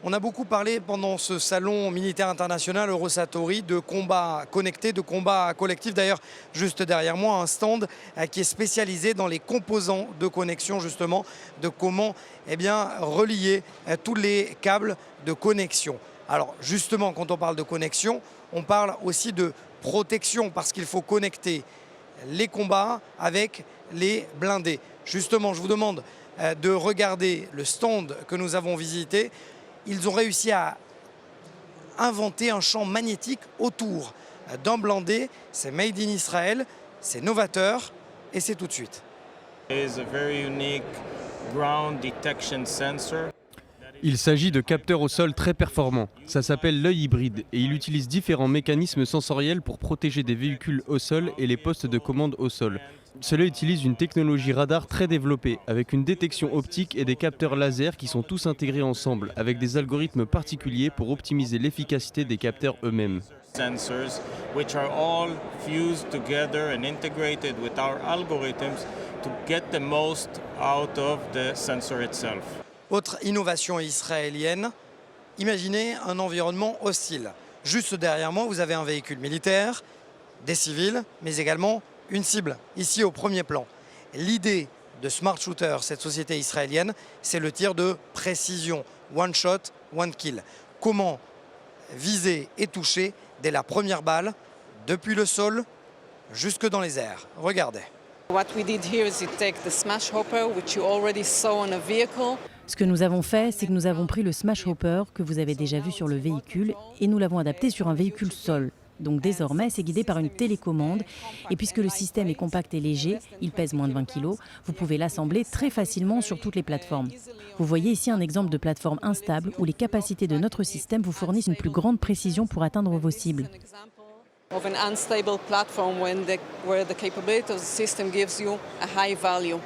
On a beaucoup parlé pendant ce salon militaire international Eurosatory de combats connectés, de combats collectifs. D'ailleurs, juste derrière moi, un stand qui est spécialisé dans les composants de connexion, justement, de comment relier tous les câbles de connexion. Alors justement, quand on parle de connexion, on parle aussi de protection parce qu'il faut connecter les combats avec les blindés. Justement, je vous demande de regarder le stand que nous avons visité. Ils ont réussi à inventer un champ magnétique autour d'un blindé. C'est made in Israel, c'est novateur et c'est tout de suite. Il s'agit de capteurs au sol très performants. Ça s'appelle l'œil hybride et il utilise différents mécanismes sensoriels pour protéger des véhicules au sol et les postes de commande au sol. Cela utilise une technologie radar très développée, avec une détection optique et des capteurs laser qui sont tous intégrés ensemble, avec des algorithmes particuliers pour optimiser l'efficacité des capteurs eux-mêmes. Sensors, which are all fused together and integrated with our algorithms to get the most out of the sensor itself. Autre innovation israélienne, imaginez un environnement hostile. Juste derrière moi, vous avez un véhicule militaire, des civils, mais également une cible, ici au premier plan. L'idée de Smart Shooter, cette société israélienne, c'est le tir de précision. One shot, one kill. Comment viser et toucher dès la première balle, depuis le sol jusque dans les airs. Regardez. Ce que nous avons fait, c'est que nous avons pris le Smash Hopper que vous avez déjà vu sur le véhicule et nous l'avons adapté sur un véhicule sol. Donc désormais, c'est guidé par une télécommande et puisque le système est compact et léger, il pèse moins de 20 kg, vous pouvez l'assembler très facilement sur toutes les plateformes. Vous voyez ici un exemple de plateforme instable où les capacités de notre système vous fournissent une plus grande précision pour atteindre vos cibles. Of an unstable platform where the capability of the system gives you a high value.